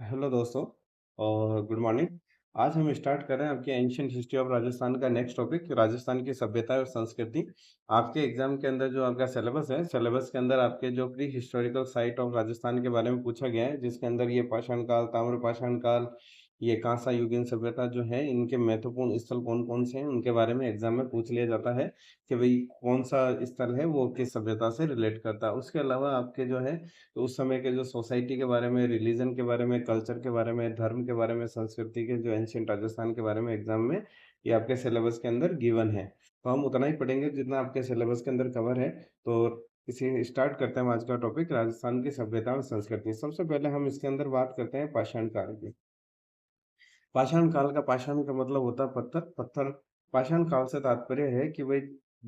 Hello दोस्तों और good morning. आज हम स्टार्ट कर रहे हैं आपके एंशियंट हिस्ट्री ऑफ राजस्थान का नेक्स्ट टॉपिक, राजस्थान की सभ्यता और संस्कृति। आपके एग्जाम के अंदर जो आपका सिलेबस है, सिलेबस के अंदर आपके जो pre historical site of Rajasthan के बारे में पूछा गया है, जिसके अंदर ये पाषाण काल, ताम्र पाषाण काल, ये कांसा युगीन सभ्यता जो है, इनके महत्वपूर्ण स्थल कौन कौन से हैं उनके बारे में एग्जाम में पूछ लिया जाता है कि भाई कौन सा स्थल है वो किस सभ्यता से रिलेट करता है। उसके अलावा आपके जो है तो उस समय के जो सोसाइटी के बारे में, रिलीजन के बारे में, कल्चर के बारे में, धर्म के बारे में, संस्कृति के जो एंशियंट राजस्थान के बारे में एग्जाम में ये आपके सिलेबस के अंदर गिवन है। तो हम उतना ही पढ़ेंगे जितना आपके सिलेबस के अंदर कवर है। तो इसे स्टार्ट करते हैं हम आज का टॉपिक, राजस्थान की सभ्यता और संस्कृति। सबसे पहले हम इसके अंदर बात करते हैं पाषाण काल की। पाषाण काल का, पाषाण का मतलब होता है पत्थर। पत्थर, पाषाण काल से तात्पर्य है कि भाई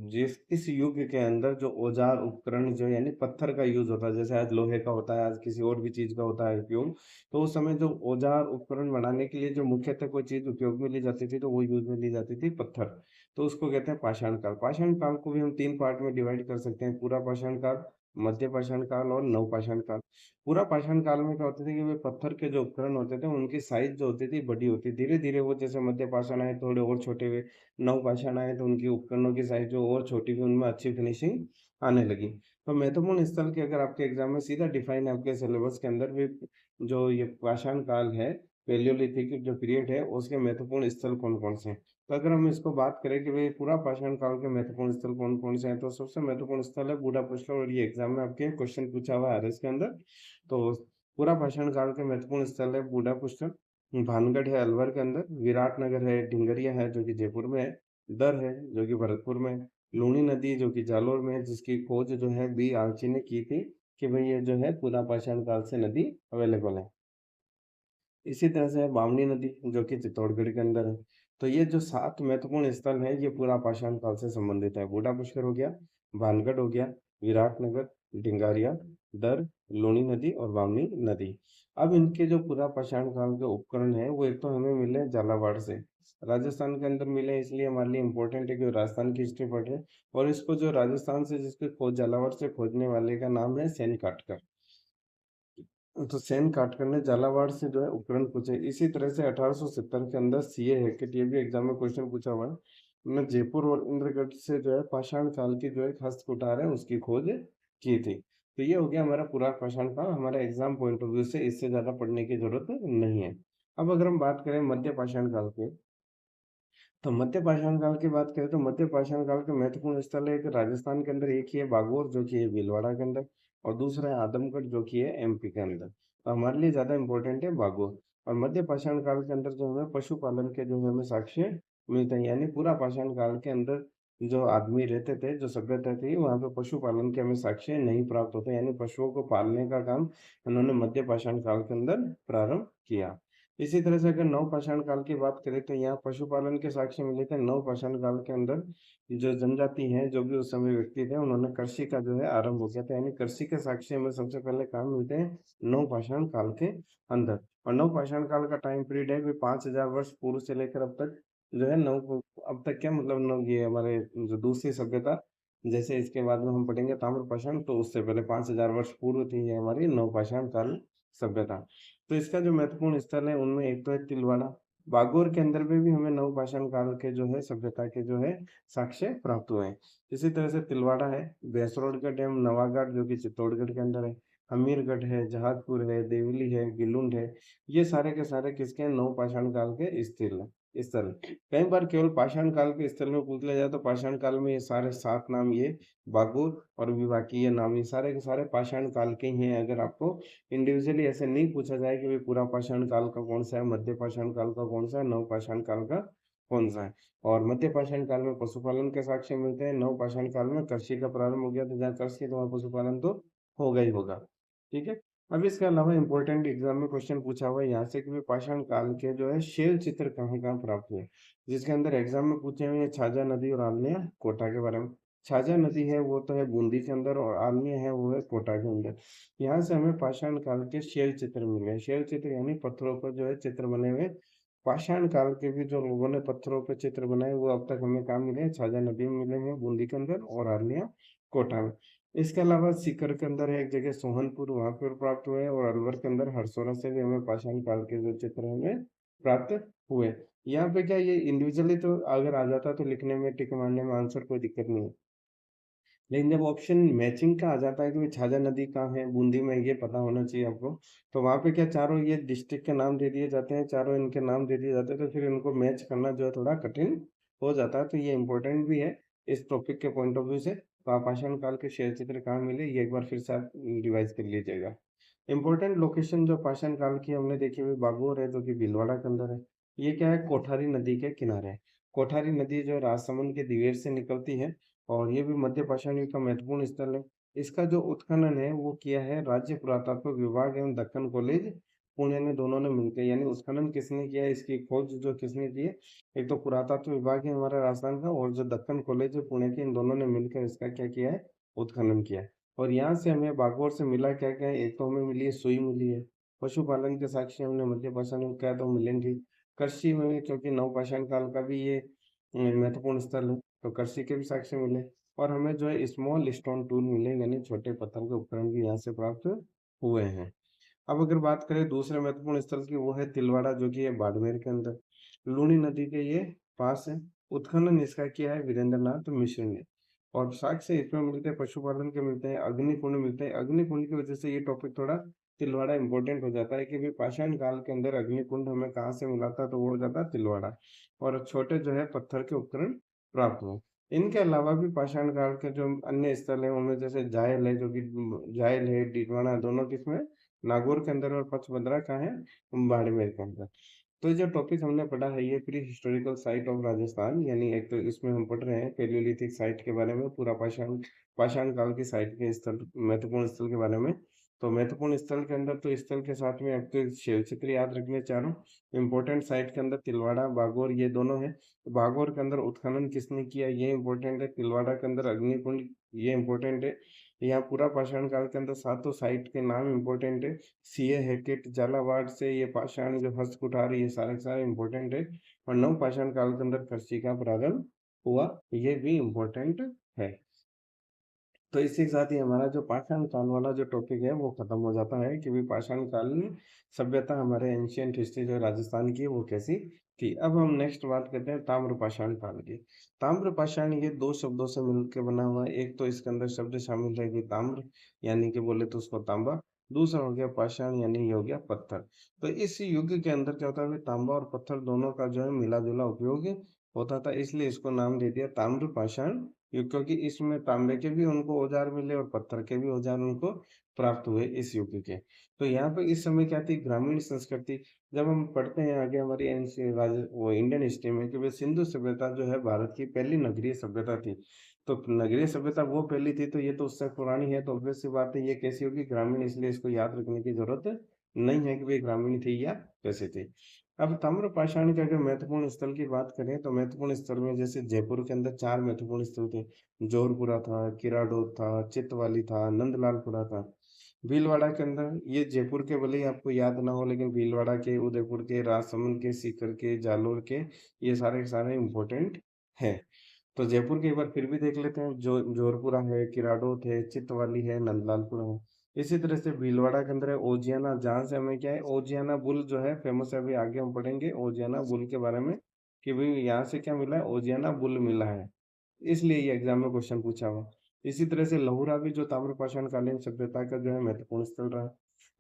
जिस इस युग के अंदर जो औजार उपकरण जो यानी पत्थर का यूज होता है, जैसे आज लोहे का होता है, आज किसी और भी चीज का होता है उपयोग, तो उस समय जो औजार उपकरण बनाने के लिए जो मुख्यतः कोई चीज उपयोग में ली जाती थी, तो वो यूज में ली जाती थी पत्थर। तो उसको कहते हैं पाषाण काल। पाषाण काल को भी हम तीन पार्ट में डिवाइड कर सकते हैं: पूरा पाषाण काल, मध्य पाषाण काल और नव पाषाण काल। पूरा पाषाण काल में क्या होते थे कि वे पत्थर के जो उपकरण होते थे उनकी साइज जो होती थी बड़ी होती, धीरे धीरे वो जैसे मध्य पाषाण आए थोड़े और छोटे हुए, नव पाषाण आए तो उनकी उपकरणों की साइज जो और छोटी हुई, उनमें अच्छी फिनिशिंग आने लगी। तो महत्वपूर्ण स्थल की अगर आपके एग्जाम में सीधा डिफाइन है आपके सिलेबस के अंदर भी, जो ये पाषाण काल है, पेलियोलिथिक जो पीरियड है, उसके महत्वपूर्ण स्थल कौन कौन से हैं। तो अगर हम इसको बात करें कि भाई पूरा पाषाण काल के महत्वपूर्ण स्थल कौन कौन से हैं, तो सबसे महत्वपूर्ण स्थल है बूढ़ा पुष्कर, और ये एग्जाम में आपके क्वेश्चन पूछा हुआ है इसके अंदर। तो पूरा पाषाण काल के महत्वपूर्ण स्थल है बूढ़ा पुष्कर, भानगढ़ है अलवर के अंदर, विराटनगर है, ढिंगरिया है जो कि जयपुर में है, दर है जो कि भरतपुर में है, लूनी नदी जो कि जालोर में है, जिसकी खोज जो है बी आर्ची ने की थी कि भाई ये जो है पूरा पाषाण काल से नदी अवेलेबल है। इसी तरह से है बामनी नदी जो कि चित्तौड़गढ़ के अंदर है। तो ये जो 7 महत्वपूर्ण स्थल हैं, ये पूरा पाषाण काल से संबंधित है। बूढ़ा पुष्कर हो गया, भानगढ़ हो गया, विराटनगर, ढिंगारिया, दर, लूनी नदी और बामनी नदी। अब इनके जो पूरा पाषाण काल के उपकरण हैं, वो एक तो हमें मिले हैं झालावाड़ से। राजस्थान के अंदर मिले हैं, इसलिए हमारे लिए इम्पोर्टेंट है कि राजस्थान की हिस्ट्री पढ़ रहे हैं। और इसको जो राजस्थान से जिसकी खोज झालावाड़ से खोजने वाले का नाम है सेन काटकर। तो सेन काटकर ने झालावाड़ से जो है उपकरण पूछे। इसी तरह से 1870 के अंदर सीए हैकेट, ये भी एग्जाम में क्वेश्चन पूछा हुआ है, उन्होंने जयपुर और इंद्रगढ़ से जो है पाषाण काल की जो एक हस्त कुठार है उसकी खोज की थी। तो ये हो गया हमारा पूरा पाषाण काल। हमारा एग्जाम पॉइंट ऑफ व्यू से इससे ज्यादा पढ़ने की जरूरत नहीं है। अब अगर हम बात करें मध्य पाषाण काल की, तो मध्य पाषाण काल की बात करें तो मध्य पाषाण काल के महत्वपूर्ण स्थल है, एक राजस्थान के अंदर एक ही है बागोर जो कि है भीलवाड़ा के अंदर, और दूसरा है आदमगढ़ जो कि है एमपी के अंदर। तो हमारे लिए ज्यादा इंपॉर्टेंट है बागोर। और मध्य पाषाण काल के अंदर जो हमें पशुपालन के जो हमें साक्ष्य मिलते हैं, यानी पूरा पाषाण काल के अंदर जो आदमी रहते थे, जो सभ्यता थी, वहाँ पे पशुपालन के हमें साक्ष्य नहीं प्राप्त होते, यानी पशुओं को पालने का काम उन्होंने मध्य पाषाण काल के अंदर प्रारंभ किया। इसी तरह से अगर नव पाषाण काल की बात करें तो यहाँ पशुपालन के साक्ष्य मिले थे। नव पाषाण काल के अंदर जो जनजाति है, जो भी उस समय व्यक्ति थे, उन्होंने कृषि का जो है आरंभ हो गया था, यानी कृषि के साक्ष्य हमें सबसे पहले काम मिलते हैं नव पाषाण काल के अंदर। और नव पाषाण काल का टाइम पीरियड है 5,000 वर्ष पूर्व से लेकर अब तक जो है नव, अब तक क्या मतलब नव, ये हमारे जो दूसरी सभ्यता, जैसे इसके बाद में हम पढ़ेंगे ताम्र पाषाण, तो उससे पहले 5,000 वर्ष पूर्व थी ये हमारी नव पाषाण काल सभ्यता। तो इसका जो महत्वपूर्ण स्थल है उनमें एक तो है तिलवाड़ा। बागोर के अंदर में भी हमें नवपाषाण काल के जो है सभ्यता के जो है साक्ष्य प्राप्त हुए हैं। इसी तरह से तिलवाड़ा है, भैंसरोडगढ़ डैम, नवागढ़ जो कि चित्तौड़गढ़ के अंदर है, हमीरगढ़ है, जहाजपुर है, देवली है, गिलुंड है, ये सारे के सारे किसके हैं? नवपाषाण काल के स्थल। कई बार केवल पाषाण काल के स्थल में पूछ लिया जाए तो पाषाण काल में ये सारे 7 नाम, ये बागोर और विवाकी ये नाम, ये सारे के सारे पाषाण काल के ही हैं। अगर आपको इंडिविजुअली ऐसे नहीं पूछा जाए कि भाई पूरा पाषाण काल का कौन सा है, मध्य पाषाण काल का कौन सा है, नव पाषाण काल का कौन सा है। और मध्य पाषाण काल में पशुपालन के साक्ष्य मिलते हैं, नव पाषाण काल में कृषि का प्रारंभ हो गया, तो जहाँ कृषि है तो वहाँ पशुपालन तो होगा ही होगा। ठीक है। अब इसके अलावा इंपॉर्टेंट एग्जाम में क्वेश्चन पूछा हुआ है यहाँ से कि भाई पाषाण काल के जो है शैल चित्र कहाँ कहाँ प्राप्त हुए, जिसके अंदर एग्जाम में पूछे हुए हैं छाजा नदी और आलनिया कोटा के बारे में। छाजा नदी है वो तो है बूंदी के अंदर, और आलनिया है वो है कोटा के अंदर। यहाँ से हमें पाषाण काल के शैल चित्र मिले हैं। शैल चित्र यानी पत्थरों पर जो है चित्र बने हुए। पाषाण काल के भी जो लोगों ने पत्थरों पर चित्र बनाए वो अब तक हमें कहाँ मिले हैं? छाजा नदी में मिले हैं, बूंदी के अंदर और आर्निया कोटा में। इसके अलावा सीकर के अंदर है एक जगह सोहनपुर, वहां पर प्राप्त हुए, और अलवर के अंदर हरसोरा से भी हमें पाषाण काल के जो चित्र हमें प्राप्त हुए। यहाँ पे क्या ये इंडिविजुअली तो अगर आ जाता तो लिखने में टिक मारने में आंसर कोई दिक्कत नहीं है, लेकिन जब ऑप्शन मैचिंग का आ जाता है कि भाई छाजा नदी कहाँ है, बूंदी में, ये पता होना चाहिए आपको, तो वहाँ पे क्या चारों ये डिस्ट्रिक्ट के नाम दे दिए जाते हैं, चारों इनके नाम दे दिए जाते हैं, तो फिर इनको मैच करना जो है थोड़ा कठिन हो जाता है। तो ये इंपॉर्टेंट भी है इस टॉपिक के पॉइंट ऑफ व्यू से। तो आपाषाण काल के शेर चित्र कहाँ मिले, ये एक बार फिर से आप रिवाइज कर लीजिएगा। इंपॉर्टेंट लोकेशन जो पाषाण काल की हमने देखी हुई बागोर है, जो कि भीलवाड़ा के अंदर है। ये क्या है, कोठारी नदी के किनारे है। कोठारी नदी जो है राजसमंद के दिवेर से निकलती है, और ये भी मध्य पाषाण युग का महत्वपूर्ण स्थल है। इसका जो उत्खनन है वो किया है राज्य पुरातत्व विभाग एवं दक्कन कॉलेज पुणे ने, दोनों ने मिलकर। यानी उत्खनन किसने किया है, इसकी खोज जो किसने की है, एक तो पुरातत्व विभाग है हमारा राजस्थान का, और जो दक्कन कॉलेज है पुणे के, इन दोनों ने मिलकर इसका क्या किया है, उत्खनन किया है। और यहाँ से हमें बागोर से मिला क्या क्या है, एक तो हमें मिली है सुई मिली है, पशुपालन के साक्ष्य हमने मध्य पाषाण युग का है तो मिलेंगे। कृषि में क्योंकि नवपाषाण काल का भी ये महत्वपूर्ण स्थल है, तो कृषि के भी साक्ष्य मिले। और हमें जो है स्मॉल स्टोन टूल मिले, यानी छोटे पत्थर के उपकरण भी यहाँ से प्राप्त हुए हैं। अब अगर बात करें दूसरे महत्वपूर्ण स्थल की, वो है तिलवाड़ा, जो कि है बाड़मेर के अंदर, लूनी नदी के ये पास है। उत्खनन इसका किया है वीरेंद्र नाथ मिश्र ने। और साक्ष्य इसमें मिलते हैं, पशुपालन के मिलते हैं, अग्निकुंड मिलते हैं। अग्निकुंड की वजह से ये टॉपिक थोड़ा तिलवाड़ा इंपॉर्टेंट हो जाता है कि भाई पाषाण काल के अंदर अग्निकुंड हमें कहाँ से मिला था, तो वो हो जाता है तिलवाड़ा। और छोटे जो है पत्थर के उपकरण प्राप्त हुए। इनके अलावा भी पाषाण काल के जो अन्य स्थल है उनमें जैसे जायल है, जो कि जायल है डीडवाना, दोनों किसमें, नागौर के अंदर, और पचमदरा का है, बाड़मेर के अंदर। तो ये जो टॉपिक हमने पढ़ा है ये pre historical site of Rajasthan, यानी एक तो इसमें हम पढ़ रहे हैं पेलियोलिथिक साइट के बारे में, पूरा पाषाण पाषाण काल की साइट के स्थल, महत्वपूर्ण स्थल के बारे में। तो महत्वपूर्ण स्थल के अंदर तो स्थल के साथ में आपको शिव चित्र याद रखने चारों। इम्पोर्टेंट साइट के अंदर तिलवाड़ा बागौर ये दोनों है। बागौर के अंदर उत्खनन किसने किया ये इम्पोर्टेंट है। तिलवाड़ा के अंदर अग्निकुंड ये इम्पोर्टेंट है। यहाँ पूरा पाषाण काल के अंदर सातों साइट के नाम इम्पोर्टेंट है। सीए हैकेट झालावाड़ से ये पाषाण जो हस्त कुठार ये सारे के सारे इम्पोर्टेंट है। और नव पाषाण काल के अंदर कृषि का प्रारंभ हुआ, ये भी इम्पोर्टेंट है। तो इसी के साथ ही हमारा जो पाषाण काल वाला जो टॉपिक है वो खत्म हो जाता है कि भाई पाषाण काल में सभ्यता हमारे एंशियंट हिस्ट्री जो राजस्थान की है वो कैसी थी। अब हम नेक्स्ट बात करते हैं ताम्र पाषाण काल की। ताम्र पाषाण ये दो शब्दों से मिलकर बना हुआ है। एक तो इसके अंदर शब्द शामिल रहेगी ताम्र, यानी कि बोले तो उसको तांबा। दूसरा हो गया पाषाण, यानी ये हो गया पत्थर। तो इस युग के अंदर क्या होता है, तांबा और पत्थर दोनों का जो है मिला जुला उपयोग होता था, इसलिए इसको नाम दे दिया ताम्र पाषाण युग, क्योंकि इसमें तांबे के भी उनको औजार मिले और पत्थर के भी औजार उनको प्राप्त हुए इस युग के। तो यहाँ पे इस समय क्या थी, ग्रामीण संस्कृति। जब हम पढ़ते हैं आगे हमारी वो इंडियन हिस्ट्री में कि भाई सिंधु सभ्यता जो है भारत की पहली नगरीय सभ्यता थी। तो नगरीय सभ्यता वो पहली थी, तो ये तो उससे पुरानी है, तो ऑब्वियस सी बात है ये कैसी होगी, ग्रामीण। इसलिए इसको याद रखने की जरूरत नहीं है कि भाई ग्रामीण थी या कैसे थी। अब ताम्रपाषाण के अगर महत्वपूर्ण स्थल की बात करें, तो महत्वपूर्ण स्थल में जैसे जयपुर के अंदर चार महत्वपूर्ण स्थल थे। जोरपुरा था, किराडोद था, चितवाली था, नंदलालपुरा था। भीलवाड़ा के अंदर ये जयपुर के भले ही आपको याद ना हो, लेकिन भीलवाड़ा के, उदयपुर के, राजसमंद के, सीकर के, जालोर के, ये सारे के सारे इम्पोर्टेंट हैं। तो जयपुर के एक बार फिर भी देख लेते हैं। जो जोरपुरा है, किराडोत है, चितवाली है, नंदलालपुरा है। इसी तरह से भीलवाड़ा के अंदर है ओजियाना, जहाँ से हमें क्या है, ओजियाना बुल जो है फेमस है। अभी आगे हम पढ़ेंगे ओजियाना बुल के बारे में कि भाई यहाँ से क्या मिला है, ओजियाना बुल मिला है, इसलिए ये एग्जाम में क्वेश्चन पूछा हुआ। इसी तरह से लहुरा भी जो ताम्रपाषाण कालीन सभ्यता का जो है महत्वपूर्ण स्थल रहा।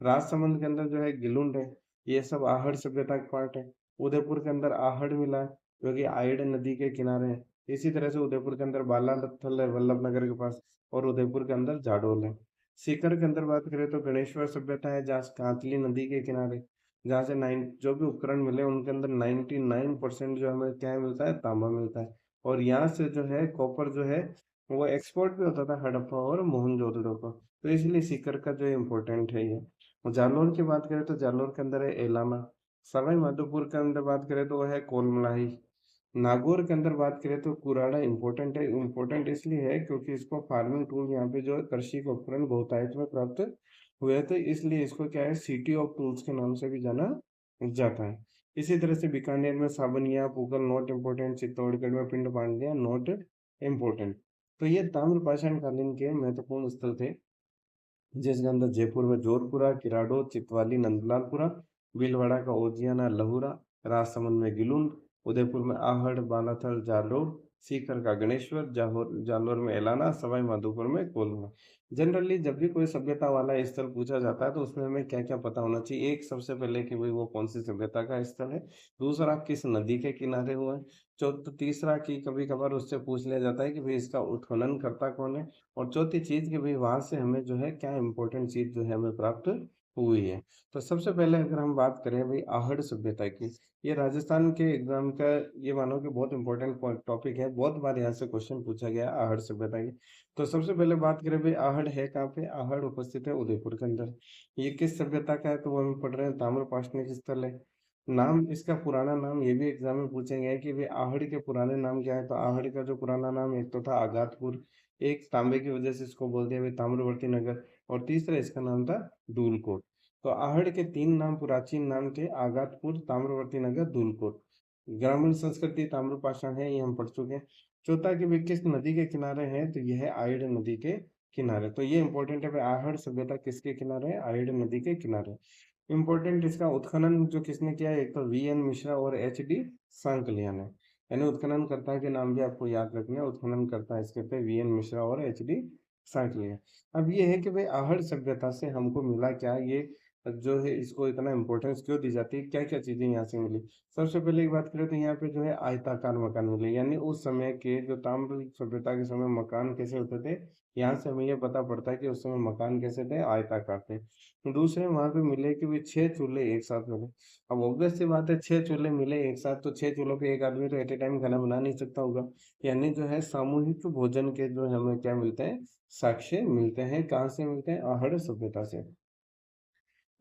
राजसमंद के अंदर जो है गिलुंड है, ये सब आहड़ सभ्यता का पार्ट है। उदयपुर के अंदर आहड़ मिला है, जो कि आयड़ नदी के किनारे है। इसी तरह से उदयपुर के अंदर बालाथल है वल्लभ नगर के पास, और उदयपुर के अंदर जाडोल है। सीकर के अंदर बात करें तो गणेश्वर सभ्यता है, जहाँ कांतली नदी के किनारे, जहाँ से नाइन जो भी उपकरण मिले उनके अंदर 99% जो हमें क्या मिलता है, तांबा मिलता है। और यहाँ से जो है कॉपर जो है वो एक्सपोर्ट भी होता था हड़प्पा और मोहनजोदड़ो को। तो इसलिए सीकर का जो इम्पोर्टेंट है ये। और जालौर की बात करें तो जालौर के अंदर है एलाना। सवाई माधोपुर के अंदर बात करें तो वह है कोलमलाही। नागौर के अंदर बात करें तो कुराड़ा इम्पोर्टेंट है। इम्पोर्टेंट इसलिए है क्योंकि इसको फार्मिंग टूल यहाँ पे जो है कृषि के उपकरण बहुतायत में प्राप्त हुए थे, इसलिए इसको क्या है, सिटी ऑफ टूल्स के नाम से भी जाना जाता है। इसी तरह से बीकानेर में साबनिया, पुगल नॉट इम्पोर्टेंट, चित्तौड़गढ़ में पिंड पांड्या नॉट इम्पोर्टेंट। तो ये ताम्रपाषाण कालीन के महत्वपूर्ण स्थल थे, जिसके अंदर जयपुर में जोधपुरा, किराडो, चितवाली, नंदलालपुरा, भीलवाड़ा का ओजियाना लहुरा, राजसमंद में गिलुंड, उदयपुर में आहड़, बालाथल, जालोर, सीकर का गणेश्वर, जालोर में एलाना, सवाई माधोपुर में कोल्हा। जनरली जब भी कोई सभ्यता वाला स्थल पूछा जाता है तो उसमें हमें क्या क्या पता होना चाहिए। एक, सबसे पहले कि भाई वो कौन सी सभ्यता का स्थल है। दूसरा, किस नदी के किनारे हुआ है। तीसरा, कि कभी कभार उससे पूछ लिया जाता है कि भाई इसका उत्खनन करता कौन है। और चौथी चीज़ कि भई वहाँ से हमें जो है क्या इम्पोर्टेंट चीज़ जो है हमें प्राप्त हुई है। तो सबसे पहले अगर हम बात करें भई आहड़ सभ्यता की, ये राजस्थान के एग्ज़ाम का ये मानो कि बहुत इम्पोर्टेंट टॉपिक है, बहुत बार यहाँ से क्वेश्चन पूछा गया है आहड़ सभ्यता की। तो सबसे पहले बात करें भई आहड़ है कहाँ पे? आहड़ उपस्थित है उदयपुर के अंदर। ये किस सभ्यता का है? तो वो हम पढ़ रहे हैं ताम्रपाषाणिक स्थल है। नाम, इसका पुराना नाम ये भी एग्ज़ाम में पूछे गए हैं कि भई आहड़ के पुराने नाम क्या है? तो आहड़ का जो पुराना नाम एक तो था आगातपुर, एक तांबे की वजह से इसको बोल दिया भाई ताम्रवर्ती नगर, और तीसरा इसका नाम था धूलकोट। तो आहड़ के 3 नाम प्राचीन नाम थे, आगातपुर, ताम्रवर्ती नगर, धूलकोट। ग्रामीण संस्कृति ताम्रपाषाण है, ये हम पढ़ चुके हैं। चौथा कि भाई किस नदी के किनारे है? तो यह है आइड नदी के किनारे। तो ये इंपॉर्टेंट है भाई, आहड़ सभ्यता किसके किनारे है? आइड नदी के किनारे। इम्पोर्टेंट, इसका उत्खनन जो किसने किया है? एक तो वी.एन. मिश्रा और एच.डी. सांकलिया ने। यानी उत्खननकर्ता के नाम भी आपको याद रखने हैं। उत्खननकर्ता इसके थे वी.एन. मिश्रा और एच.डी. सांकलिया। अब ये है कि भाई आहड़ सभ्यता से हमको मिला क्या? ये जो है इसको इतना इम्पोर्टेंस क्यों दी जाती है? क्या-क्या चीज़ें यहाँ से मिली? सबसे पहले एक बात करें तो यहाँ पे जो है आयताकार मकान मिले, यानी उस समय के जो ताम्र सभ्यता के समय मकान कैसे होते थे? यहाँ से हमें ये पता पड़ता है कि उस समय मकान कैसे थे? आयताकार थे। दूसरे वहाँ पे मिले कि भी 6 चूल्हे एक साथ मिले। अब ऑब्वियस सी बात है, 6 चूल्हे मिले एक साथ तो 6 चूल्हों पे एक आदमी तो एट ए टाइम खाना बना नहीं सकता होगा। यानी जो है सामूहिक भोजन के जो है हमें क्या मिलते हैं? साक्ष्य मिलते हैं। कहाँ से मिलते हैं? आहड़ सभ्यता से।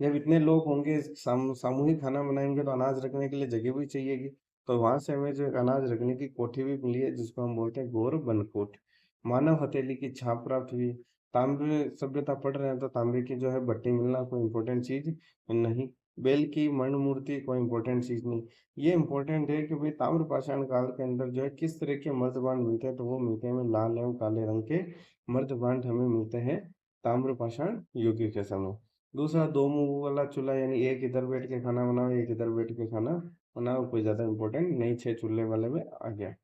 जब इतने लोग होंगे सामूहिक खाना बनाएंगे तो अनाज रखने के लिए जगह भी चाहिएगी। तो वहां से हमें जो अनाज रखने की कोठी भी मिली है, जिसको हम बोलते हैं गौर बनकोट। मानव हथेली की छाप प्राप्त हुई। तांबे सभ्यता पढ़ रहे हैं तो तांबे की जो है भट्टी मिलना कोई इम्पोर्टेंट चीज नहीं। बेल की मणि मूर्ति कोई इम्पोर्टेंट चीज नहीं। ये इम्पोर्टेंट है कि भाई ताम्रपाषाण काल के अंदर जो है किस तरह के मर्दबांड मिलते हैं, तो वो मिलते हैं हमें लाल एवं काले रंग के मर्दबांड हमें मिलते हैं ताम्रपाषाण युग के समय। दूसरा, दो मुंह वाला चूल्हा, यानी एक इधर बैठ के खाना बनाओ, एक इधर बैठ के खाना बनाओ, कोई ज्यादा इम्पोर्टेंट नहीं, 6 चूल्हे वाले में आ गया।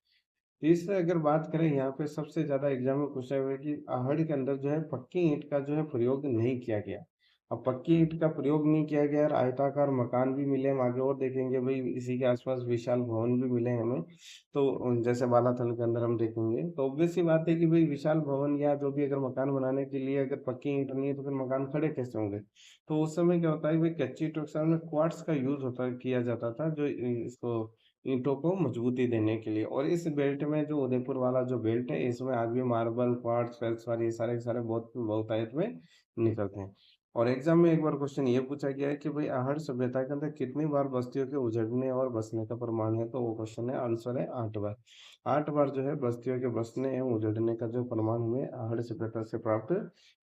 तीसरा, अगर बात करें यहाँ पे सबसे ज्यादा एग्जाम में पूछा हुआ है कि आहड़ के अंदर जो है पक्की ईंट का जो है प्रयोग नहीं किया गया। अब पक्की ईंट का प्रयोग नहीं किया गया और आयताकार मकान भी मिले, हम आगे और देखेंगे भाई इसी के आसपास विशाल भवन भी मिले हमें। तो जैसे बालाथल के अंदर हम देखेंगे तो ऑब्वियस सी बात है कि भाई विशाल भवन या जो भी अगर मकान बनाने के लिए अगर पक्की ईंट नहीं है तो फिर मकान खड़े कैसे होंगे? तो उस समय क्या होता है भाई, कच्ची टोकसान में क्वार्ट्स का यूज होता किया जाता था, जो इसको ईंटों को मजबूती देने के लिए। और इस बेल्ट में जो उदयपुर वाला जो बेल्ट है, इसमें आज भी मार्बल, क्वार्ट्ज, फेल्ड्सपार ये सारे के सारे बहुत बहुतायत में निकलते हैं। और एग्जाम में एक बार क्वेश्चन ये पूछा गया है कि भाई आहड़ सभ्यता के अंदर कितनी बार बस्तियों के उजड़ने और बसने का प्रमाण है? तो वो क्वेश्चन है, आंसर है 8 बार। 8 बार जो है बस्तियों के बसने एवं उजड़ने का जो प्रमाण हमें आहड़ सभ्यता से प्राप्त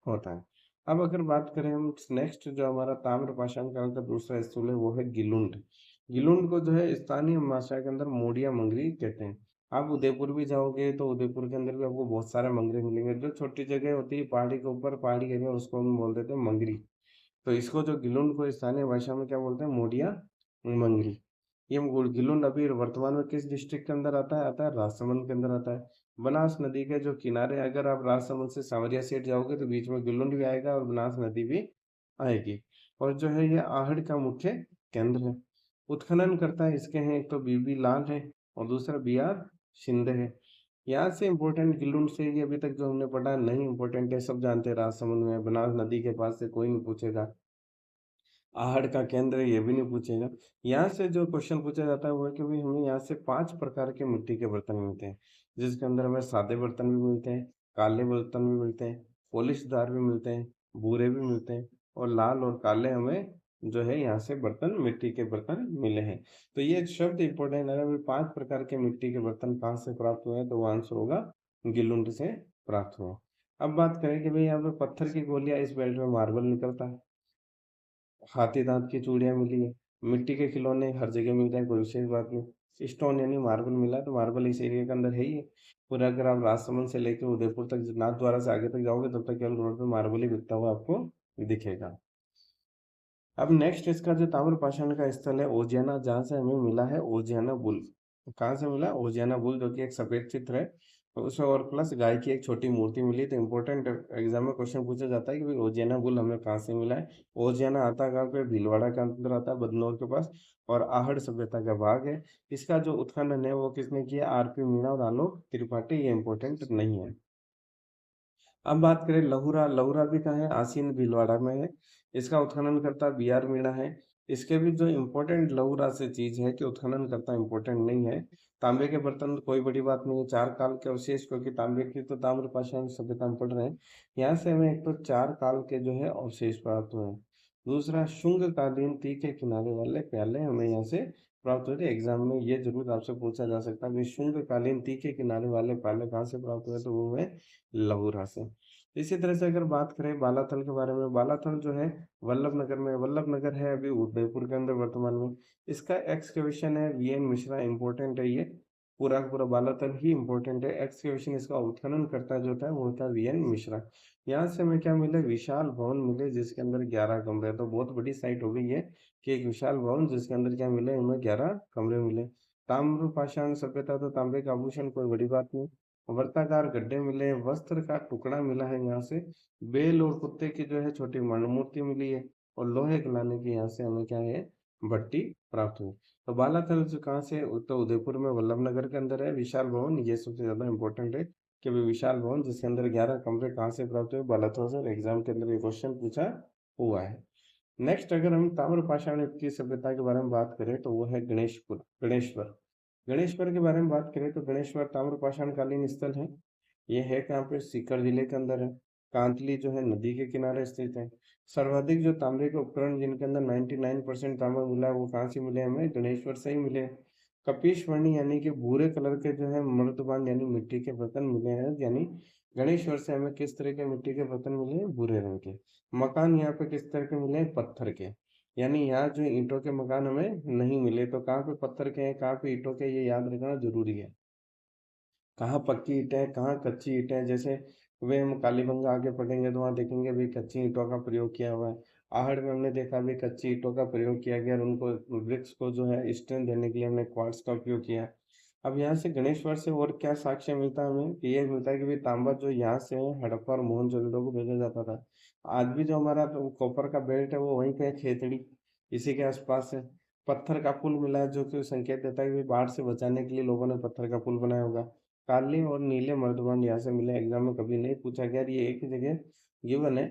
होता है। अब अगर बात करें हम, नेक्स्ट जो हमारा ताम्रपाषाण काल का दूसरा स्थल है वो है गिलुंड। गिलुंड को जो है स्थानीय भाषा के अंदर मोडिया मंगरी कहते हैं। आप उदयपुर भी जाओगे तो उदयपुर के अंदर भी आपको बहुत सारे मंगरे मिलेंगे। जो छोटी जगह होती है पहाड़ी के ऊपर, पहाड़ी एरिया, उसको हम बोल देते हैं मंगरी। तो इसको जो गिलुंड को स्थानीय भाषा में क्या बोलते हैं? मोडिया मंगरी। ये गिलुंड अभी वर्तमान में किस डिस्ट्रिक्ट के अंदर आता है? आता है राजसमंद के अंदर आता है। बनास नदी के जो किनारे, अगर आप राजसमंद से सांवरिया सेठ जाओगे तो बीच में गिलुंड भी आएगा और बनास नदी भी आएगी। और जो है ये आहड़ का मुख्य केंद्र है। उत्खनन करता है इसके हैं, एक तो बीबी लाल है और दूसरा बी.आर. शिंदे है। यहाँ से इम्पोर्टेंट गिलुंड से ये अभी तक जो हमने पढ़ा नहीं इम्पोर्टेंट है, सब जानते हैं राजसमंद में बनास नदी के पास से कोई नहीं पूछेगा। आहड़ का केंद्र है, ये भी नहीं पूछेगा। यहाँ से जो क्वेश्चन पूछा जाता है वो है कि भाई हमें यहाँ से 5 प्रकार के मिट्टी के बर्तन मिलते हैं, जिसके अंदर हमें सादे बर्तन भी मिलते हैं, काले बर्तन भी मिलते हैं, पॉलिशदार भी मिलते हैं, भूरे भी मिलते हैं, और लाल और काले हमें जो है यहाँ से बर्तन, मिट्टी के बर्तन मिले हैं। तो ये एक शब्द इंपॉर्टेंट है, भाई 5 प्रकार के मिट्टी के बर्तन कहाँ से प्राप्त हुए हैं? तो वो आंसर होगा गिलुंड से प्राप्त हुआ। अब बात करें कि भाई यहाँ पे पत्थर की गोलियां, इस बेल्ट में मार्बल निकलता है, हाथी दांत की चूड़ियां मिली है, मिट्टी के खिलौने हर जगह मिलते हैं, कोई विशेष बात नहीं। स्टोन यानी मार्बल मिला, तो मार्बल इस एरिया के अंदर है ही है। पूरा अगर आप राजसमंद से लेके उदयपुर तक नाथद्वारा से आगे तक जाओगे तब तक केवल रोड पे मार्बल ही बिकता हुआ आपको दिखेगा। अब नेक्स्ट इसका जो ताम्रपाषाण का स्थल है ओजियाना, जहाँ से हमें मिला है ओजियाना बुल। कहाँ से मिला? ओजियाना बुल, जो कि एक सफेद चित्र है, तो उसमें और प्लस गाय की एक छोटी मूर्ति मिली। तो इम्पोर्टेंट एग्जाम में क्वेश्चन पूछा जाता है कि भाई ओजियाना बुल हमें कहाँ से मिला है। ओजियाना आता कहाँ पे? भीलवाड़ा के अंदर आता है, बदनौर के पास, और आहड़ सभ्यता का भाग है। इसका जो उत्खनन है वो किसने किया? आरपी मीणा और आलोक त्रिपाठी। ये इंपॉर्टेंट नहीं है। अब बात करें लहुरा, लहुरा भी कहाँ है? आसीन भीलवाड़ा में है। इसका उत्खनन करता बी आर मीणा है। इसके भी जो इम्पोर्टेंट लहुरा से चीज है कि उत्खनन करता इम्पोर्टेंट नहीं है। तांबे के बर्तन तो कोई बड़ी बात नहीं है, 4 काल के अवशेष, क्योंकि तांबे की तो ताम्रपाषाण सभ्यता में पढ़ रहे हैं। यहाँ से हमें एक तो 4 काल के जो है अवशेष प्राप्त हुए हैं। दूसरा, शुंग कालीन तीखे किनारे वाले प्याले हमें यहाँ से प्राप्त हुए थे। एग्जाम में ये जरूर आपसे पूछा जा सकता है कि शुंग कालीन तीखे किनारे वाले प्याले कहाँ से प्राप्त हुए, तो वो है लहुरा से। इसी तरह से अगर बात करें बालाथल के बारे में, बालाथल जो है वल्लभ नगर में, वल्लभ नगर है अभी उदयपुर के अंदर वर्तमान में। इसका एक्सकेवेशन है वी एन मिश्रा, इंपॉर्टेंट है ये। पूरा का पूरा बालाथल ही इंपॉर्टेंट है। एक्सकेवेशन इसका उत्खनन करता जो था वो होता है वी एन मिश्रा। यहाँ से हमें क्या मिले? विशाल भवन मिले, जिसके अंदर 11 कमरे। तो बहुत बड़ी साइट हो गई है कि एक विशाल भवन जिसके अंदर क्या मिले? हमें 11 कमरे मिले। ताम्र पाषाण सभ्यता, तो तांबे का आभूषण, कोई बड़ी बात नहीं। वर्ताकार गड्ढे मिले, वस्त्र का टुकड़ा मिला है यहाँ से, बेल और कुत्ते की जो है छोटी मूर्ति मिली है, और लोहे गलाने की यहाँ से हमें क्या है? भट्टी प्राप्त हुई। तो बालाथल जो कहाँ से? तो उदयपुर में वल्लभ नगर के अंदर है। विशाल भवन ये सबसे ज्यादा इंपॉर्टेंट है कि भाई विशाल भवन जिसके अंदर 11 कमरे कहाँ से प्राप्त हुए? बालाथल से। एग्जाम के अंदर ये क्वेश्चन पूछा हुआ है। नेक्स्ट अगर हम ताम्रपाषाण युग की सभ्यता के बारे में बात करें तो वो है गणेशपुर, गणेश्वर। गणेश्वर के बारे में बात करें तो गणेश्वर ताम्रपाषाण कालीन स्थल है। ये है कहाँ पे? सीकर जिले के अंदर है। कांतली जो है नदी के किनारे स्थित है। सर्वाधिक जो तांबे के उपकरण जिनके अंदर 99% तांबा मिला है वो कहाँ से मिले? हमें गणेश्वर से ही मिले। कपीशवर्णी यानी कि भूरे कलर के जो है मर्तबान यानी मिट्टी के बर्तन मिले हैं। यानी गणेश्वर से हमें किस तरह के मिट्टी के बर्तन मिले हैं? भूरे रंग के। मकान यहाँ पे किस तरह के मिले हैं? पत्थर के। यानी यहाँ जो ईंटों के मकान हमें नहीं मिले, तो कहाँ पे पत्थर के हैं, कहाँ पे ईंटों के, ये याद रखना जरूरी है। कहाँ पक्की ईंटें हैं, कहाँ कच्ची ईंटें हैं। जैसे वे हम कालीबंगा आगे पढ़ेंगे तो वहाँ देखेंगे भी कच्ची ईंटों का प्रयोग किया हुआ है। आहड़ में हमने देखा भी कच्ची ईंटों का प्रयोग किया गया, और उनको ब्रिक्स को जो है स्ट्रेंथ देने के लिए हमने क्वार्ट्स का उपयोग किया। अब यहाँ से गणेश्वर से और क्या साक्ष्य मिलता है हमें? कि ये मिलता है कि भाई तांबा जो यहाँ से हड़प्पा और मोहनजोदड़ो को भेजा जाता था। आज भी जो हमारा तो कॉपर का बेल्ट है वो वहीं पे है, खेतड़ी इसी के आसपास है। पत्थर का पुल मिला है जो कि संकेत देता है कि भाई बाढ़ से बचाने के लिए लोगों ने पत्थर का पुल बनाया होगा। काले और नीले मर्दबान यहाँ से मिले। एग्जाम में कभी नहीं पूछा गया, ये एक ही जगह गिवन है।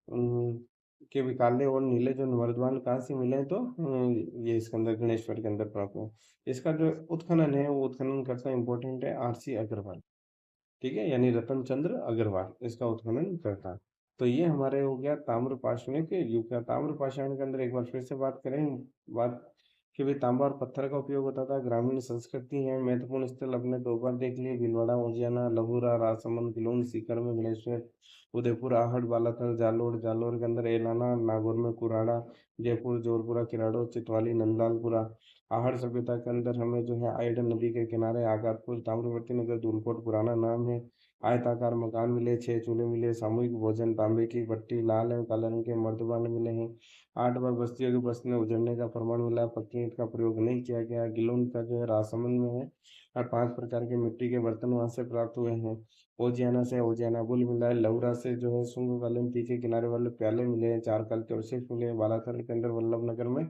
अम, कि भी काले और नीले जो मर्दबान कहाँ से मिले हैं, तो ये इसके अंदर गणेश्वर के अंदर प्राप्त हुआ। इसका जो उत्खनन है वो उत्खनन करता इम्पोर्टेंट है आरसी अग्रवाल। ठीक है, यानी रतन चंद्र अग्रवाल इसका उत्खनन करता है। तो ये हमारे हो गया ताम्रपाषाण के युग का। ताम्रपाषाण के अंदर एक बार फिर से बात करें, बात कि भाई तांबा और पत्थर का उपयोग होता था। ग्रामीण संस्कृति है, महत्वपूर्ण स्थल अपने दो बार देख लिए, भीलवाड़ा, उजियाना, लहुरा, राजसमंद, गिलोन, सीकर में गणेश्वर, उदयपुर, आहट, बालाथल, जालोर, जालोर के अंदर एलाना, नागौर में कुराड़ा, जयपुर, जोरपुरा, किराड़ो, चितवाली, नंदालपुरा। आहड़ सभ्यता के अंदर हमें जो है आयडन नदी के किनारे आगारपुर, ताम्रवर्ती नगर, धूलकोट पुराना नाम है। आयताकार मकान मिले, 6 चूल्हे मिले, सामूहिक भोजन, तांबे की भट्टी, लाल एवं काले रंग के मर्तबान मिले हैं। 8 बार बस्तियों की बस्ती में उजड़ने का प्रमाण मिला, पक्की ईंट का प्रयोग नहीं किया गया। गिलोन का जो है राजसमंद में है, और 5 प्रकार के मिट्टी के बर्तन वहां से प्राप्त हुए हैं। ओजियाना से ओजियाना बुल मिला है। लौरा से जो है सुंग कालीन के किनारे वाले प्याले मिले हैं। 4 काल के अवशेष मिले हैं। बालाथल के अंदर वल्लभ नगर में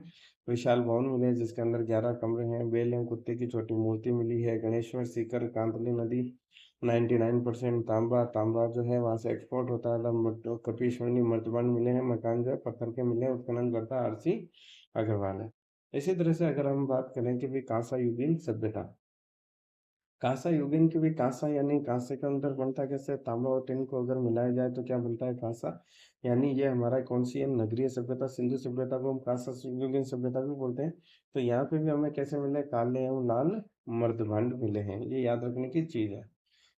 विशाल भवन मिले हैं, जिसके अंदर 11 कमरे हैं। बेल एवं कुत्ते की छोटी मूर्ति मिली है। गणेश्वर, सीकर, कांतली नदी, 99% तांबा, तांबा जो है वहां से एक्सपोर्ट होता है। कपीश्वरनी मर्तबान मिले हैं। मकान जो है पत्थर के मिले हैं। उत्खनन करता आरसी अग्रवाल है। इसी तरह से अगर हम बात करें कि भी कांसा युगीन सभ्यता, कांसा युगीन की भी कांसा यानी कांसे के अंदर बनता कैसे? तांबा और टिन को अगर मिलाया जाए तो क्या बनता है? कांसा। यानी ये हमारा कौन सी है? नगरीय सभ्यता, सिंधु सभ्यता को हम कांसा युगीन सभ्यता भी बोलते हैं। तो यहाँ पे भी हमें कैसे मिले? काले एवं लाल मर्दभंड मिले हैं, ये याद रखने की चीज है।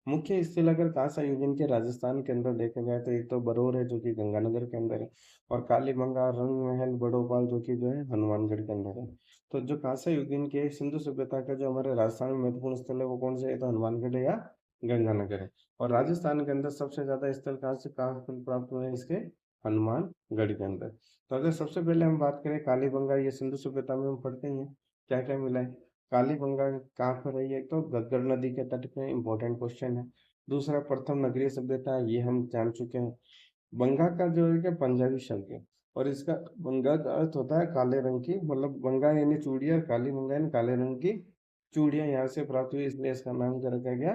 मुख्य स्थल अगर कांसा यूनियन के राजस्थान के अंदर देखा जाए तो एक तो बरौर है जो कि गंगानगर के अंदर है, और कालीबंगा, रंग महल, बड़ोपाल जो कि जो है हनुमानगढ़ के अंदर है। तो जो कांसा यूनियन के सिंधु सभ्यता का जो हमारे राजस्थान में महत्वपूर्ण स्थल है वो कौन से है, तो हनुमानगढ़ है या गंगानगर है। और राजस्थान के अंदर सबसे ज्यादा स्थल कहाँ से प्राप्त हुए हैं इसके, हनुमानगढ़ के अंदर। तो अगर सबसे पहले हम बात करें कालीबंगा, ये सिंधु सभ्यता में हम पढ़ते ही हैं क्या क्या मिला है। कालीबंगा कहाँ पर है, ये तो गग्गर नदी के तट पे, इंपॉर्टेंट क्वेश्चन है। दूसरा, प्रथम नगरीय सभ्यता, ये हम जान चुके हैं। बंगा का जो है क्या पंजाबी शब्द है, और इसका बंगा का अर्थ होता है काले रंग की, मतलब बंगा यानी चूड़िया, काली बंगा यानी काले रंग की चूड़ियां यहाँ से प्राप्त हुई, इसलिए इसका नाम क्या रखा गया,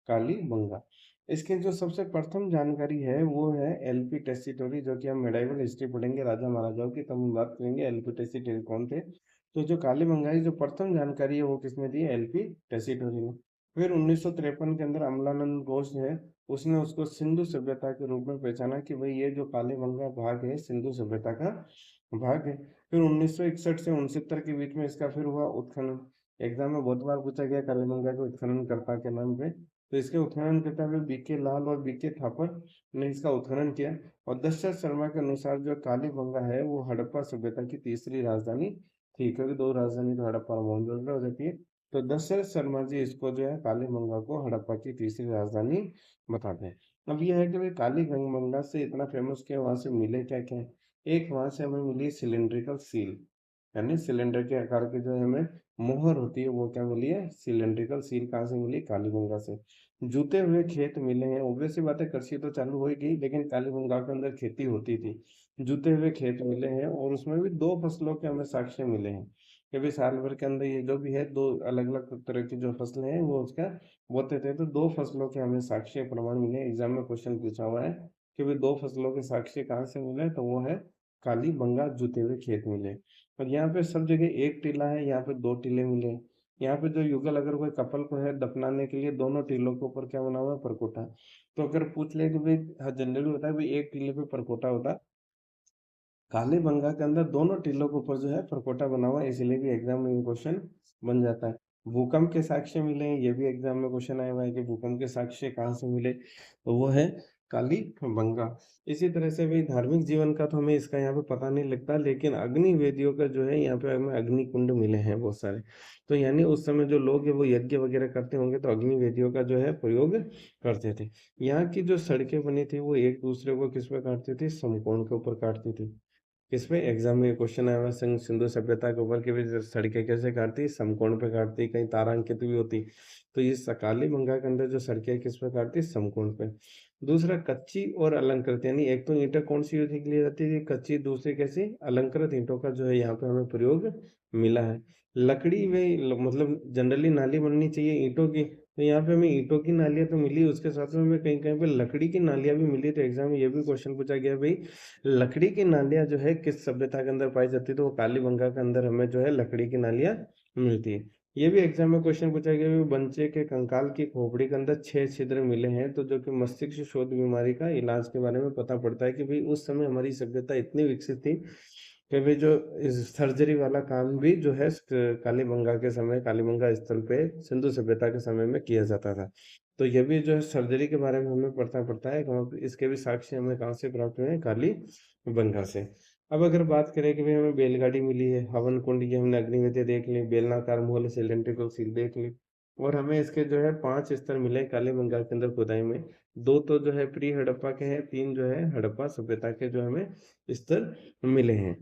काली बंगा। इसकी जो सबसे प्रथम जानकारी है वो है एलपी टेसिटोरी, जो कि हम मेडाइवल हिस्ट्री पढ़ेंगे राजा महाराजाओं की, तब हम बात करेंगे एलपी टेसिटोरी कौन थे। तो जो काली बंगा की जो प्रथम जानकारी है वो किसने दी, एलपी टेसिटोरी ने। फिर 1953 के अंदर अमलानंद घोष है, उसने उसको सिंधु सभ्यता के रूप में पहचाना कि भाई ये जो कालीबंगा भाग है सिंधु सभ्यता का भाग है। फिर 1961 से 69 के बीच में इसका फिर हुआ उत्खनन। एग्जाम में बहुत बार पूछा गया कालीबंगा के उत्खनन कर्ता के नाम पे, तो इसके उत्खनन करता हुए बीके लाल और बीके थापर ने इसका उत्खनन किया। और दशरथ शर्मा के अनुसार जो कालीबंगा है वो हड़प्पा सभ्यता की तीसरी राजधानी थी, क्योंकि दो राजधानी तो हड़प्पा और मोहनजोदड़ो हो जाती है। तो दशरथ शर्मा जी इसको जो है कालीबंगा को हड़प्पा की तीसरी राजधानी बताते हैं। अब यह है कि भाई कालीबंगा से इतना फेमस क्या, वहां से मिले क्या क्या। एक वहां से हमें मिली सिलेंड्रिकल सील, यानी सिलेंडर के आकार की जो हमें मोहर होती है वो क्या मिली है, सिलेंड्रिकल सील। कहाँ से मिली, कालीबंगा से। जूते हुए खेत मिले हैं, ऑब्वियस सी बात है कृषि तो चालू हो ही गई, लेकिन कालीबंगा के अंदर खेती होती थी। जूते हुए खेत मिले हैं, और उसमें भी दो फसलों के हमें साक्ष्य मिले हैं कि भाई साल भर के अंदर ये जो भी है दो अलग अलग तरह की जो फसलें हैं वो उसका बोते थे। तो दो फसलों के हमें साक्ष्य प्रमाण मिले, एग्जाम में क्वेश्चन पूछा हुआ है कि भाई दो फसलों के साक्ष्य कहाँ से मिले, तो वो है कालीबंगा, जूते हुए खेत मिले। और यहाँ पे सब जगह एक टीला है, यहाँ पे दो टीले मिले। यहाँ पे जो युगल अगर कोई कपल को है दफनाने के लिए, दोनों टीलों के ऊपर क्या बना हुआ है, परकोटा। तो अगर पूछ ले कि भाई, हाँ जनरली होता है भाई एक टीले पे परकोटा होता है, कालीबंगा के अंदर दोनों टीलों के ऊपर जो है परकोटा बना हुआ है, इसलिए भी एग्जाम में ये क्वेश्चन बन जाता है। भूकंप के साक्ष्य मिले हैं, ये भी एग्जाम में क्वेश्चन आया हुआ है कि भूकंप के साक्ष्य कहाँ से मिले, तो वो है कालीबंगा। इसी तरह से भाई धार्मिक जीवन का तो हमें इसका यहाँ पे पता नहीं लगता, लेकिन अग्नि वेदियों का जो है यहाँ पे हमें अग्नि कुंड मिले हैं बहुत सारे। तो यानी उस समय जो लोग है वो यज्ञ वगैरह करते होंगे, तो अग्नि वेदियों का जो है प्रयोग करते थे। यहाँ की जो सड़कें बनी थी वो एक दूसरे को किस पे काटती थी, समकोण के ऊपर काटती थी। किसमें, एग्जाम में क्वेश्चन आया हुआ सिंधु सभ्यता के ऊपर कि भी सड़कें कैसे काटती, समकोण पे काटती, कहीं तारांकित भी होती। तो ये सकाली बंगा के अंदर जो सड़कें किस पे काटती, समकोण पे। दूसरा, कच्ची और अलंकृत, यानी एक तो ईंटें कौन सी यूज के लिए जाती है, कच्ची, दूसरी कैसी, अलंकृत ईंटों का जो है यहाँ पे हमें प्रयोग मिला है। लकड़ी में मतलब जनरली नाली बननी चाहिए ईंटों की, तो यहाँ पे हमें ईंटों की नालियां तो मिली, उसके साथ में हमें कहीं कहीं पे लकड़ी की नालियां भी मिली। तो एग्जाम में ये भी क्वेश्चन पूछा गया भाई, लकड़ी की नालियां जो है किस सभ्यता के अंदर पाई जाती है, तो वो कालीबंगा के अंदर हमें जो है लकड़ी की नालियां मिलती है। ये भी एग्जाम में क्वेश्चन पूछा गया है, बच्चे के कंकाल की खोपड़ी के अंदर 6 छिद्र मिले हैं, तो जो कि मस्तिष्क शोथ बीमारी का इलाज के बारे में पता पड़ता है कि भाई उस समय हमारी सभ्यता इतनी विकसित थी कि भाई जो सर्जरी वाला काम भी जो है कालीबंगा के समय, कालीबंगा स्थल पे सिंधु सभ्यता के समय में किया जाता था। तो ये भी जो है सर्जरी के बारे में हमें पढ़ता पड़ता है, इसके भी साक्ष्य हमें कहाँ से प्राप्त हुए हैं, कालीबंगा से। अब अगर बात करें कि भाई हमें बैलगाड़ी मिली है, हवन कुंड, ये हमने अग्निवेद्य देख ली, बेलनाकार मोहल, सिलेंड्रिकल सील देख ली, और हमें इसके जो है 5 स्तर मिले कालीबंगा के अंदर खुदाई में। दो तो जो है प्री हड़प्पा के हैं, तीन जो है हड़प्पा सभ्यता के जो हमें स्तर मिले हैं।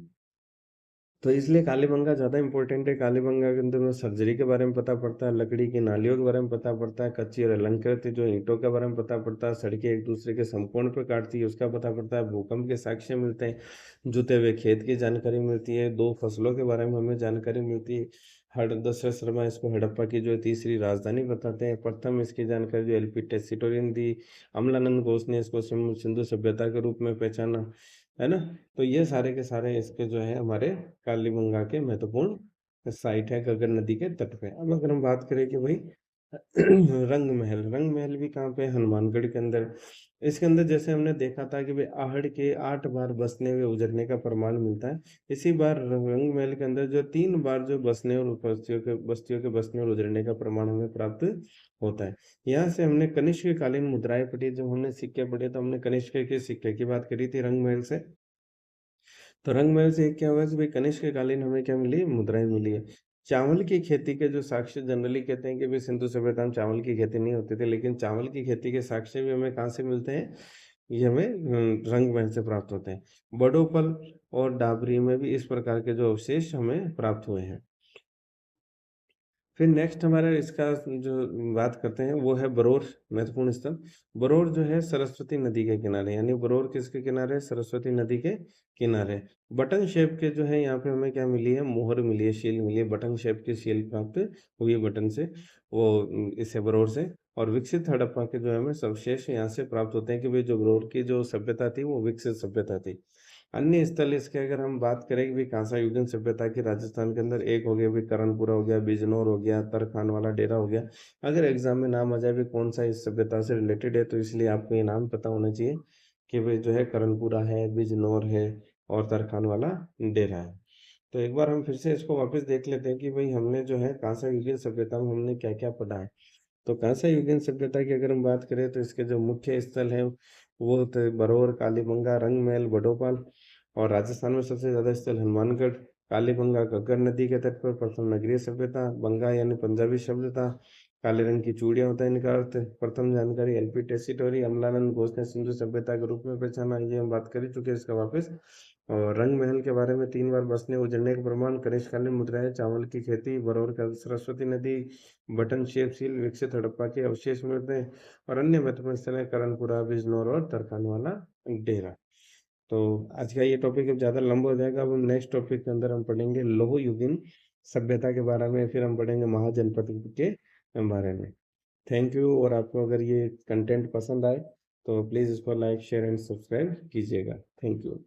तो इसलिए कालीबंगा ज़्यादा इंपॉर्टेंट है। कालीबंगा के अंदर में सर्जरी के बारे में पता पड़ता है, लकड़ी की नालियों के बारे में पता पड़ता है, कच्ची और अलंकृत जो ईंटों के बारे में पता पड़ता है, सड़कें एक दूसरे के समकोण पे काटती है उसका पता पड़ता है, भूकंप के साक्ष्य मिलते हैं, जुते हुए खेत की जानकारी मिलती है, दो फसलों के बारे में हमें जानकारी मिलती है। हड़ दशरथ शर्मा इसको हड़प्पा की जो तीसरी राजधानी बताते हैं। प्रथम इसकी जानकारी जो एलपी टेसिटोरियन दी, अमलानंद घोष ने इसको सिंधु सभ्यता के रूप में पहचाना, है ना। तो ये सारे के सारे इसके जो है हमारे कालीबंगा के महत्वपूर्ण साइट है गगन नदी के तट पे। अब अगर हम बात करें कि भाई रंग महल, रंग महल भी कहाँ पे? हनुमानगढ़ के अंदर। इसके अंदर जैसे हमने देखा था कि भाई आहड़ के 8 बार बसने व उजड़ने का प्रमाण मिलता है। इसी बार रंग महल के अंदर जो 3 बार जो बसने और बस्तियों के बसने और उजड़ने का प्रमाण हमें प्राप्त होता है। यहाँ से हमने कनिष्क कालीन मुद्राएं पढ़ी, जब हमने सिक्के पढ़े तो हमने कनिष्क के सिक्के की बात करी थी रंग महल से। तो रंग महल से एक क्या हुआ कि भाई कनिष्क कालीन हमें क्या मिली? मुद्राएं मिली है। चावल की खेती के जो साक्ष्य जनरली कहते हैं कि भाई सिंधु सभ्यता में चावल की खेती नहीं होती थी, लेकिन चावल की खेती के साक्ष्य भी हमें कहाँ से मिलते हैं? ये हमें रंग महल से प्राप्त होते हैं। बड़ोपल और डाबरी में भी इस प्रकार के जो अवशेष हमें प्राप्त हुए हैं। फिर नेक्स्ट हमारा इसका जो बात करते हैं वो है बरौर, महत्वपूर्ण स्थल। बरौर जो है सरस्वती नदी के किनारे, यानी बरौर किसके किनारे? सरस्वती नदी के किनारे। बटन शेप के जो है यहाँ पे हमें क्या मिली है? मोहर मिली है, शील मिली है, बटन शेप की शील प्राप्त हुई है बटन से, वो इसे बरौर से। और विकसित हड़प्पा के जो है हमें अवशेष यहाँ से प्राप्त होते हैं कि भाई जो बरौर की जो सभ्यता थी वो विकसित सभ्यता थी। अन्य स्थल इसके अगर हम बात करें कि भाई कांसा युगीन सभ्यता की राजस्थान के अंदर, एक हो गया भाई करणपुरा हो गया, बिजनौर हो गया, तरखान वाला डेरा हो गया। अगर एग्जाम में नाम आ जाए भाई कौन सा इस सभ्यता से रिलेटेड है, तो इसलिए आपको ये नाम पता होना चाहिए कि भाई जो है करणपुरा है, बिजनौर है और तरखान वाला डेरा है। तो एक बार हम फिर से इसको वापस देख लेते हैं कि भाई हमने जो है कांसा युगीन सभ्यता में हमने क्या क्या पढ़ा है। तो कांसा युगीन सभ्यता की अगर हम बात करें तो इसके जो मुख्य स्थल हैं वो थे बरौर, कालीबंगा, रंगमहल, बडोपाल। और राजस्थान में सबसे ज्यादा स्थल हनुमानगढ़, कालीबंगा घग्गर नदी के तट पर प्रथम नगरीय सभ्यता, बंगा यानी पंजाबी शब्द था, काले रंग की चूड़ियां होता है इनका अर्थ। प्रथम जानकारी एलपी टेसिटोरी अमलानंद घोष ने सिंधु सभ्यता के रूप में पहचाना, ये हम बात कर ही चुके हैं इसका वापस। और रंग महल के बारे में 3 बार बसने उजड़ने के प्रमाण, कनिष्कालीन मुद्राएं, चावल की खेती, बरौर का सरस्वती नदी, बटन शेप सील, विकसित हड़प्पा के अवशेष मिलते हैं। और अन्य महत्वपूर्ण स्थल है करणपुरा, बिजनौर और तरखान वाला डेरा। तो आज का ये टॉपिक अब ज़्यादा लंबा हो जाएगा। अब हम नेक्स्ट टॉपिक के अंदर हम पढ़ेंगे लोह युगीन सभ्यता के बारे में, फिर हम पढ़ेंगे महाजनपद के बारे में। Thank you. और आपको अगर ये कंटेंट पसंद आए तो प्लीज़ इसको लाइक शेयर एंड सब्सक्राइब कीजिएगा। Thank you.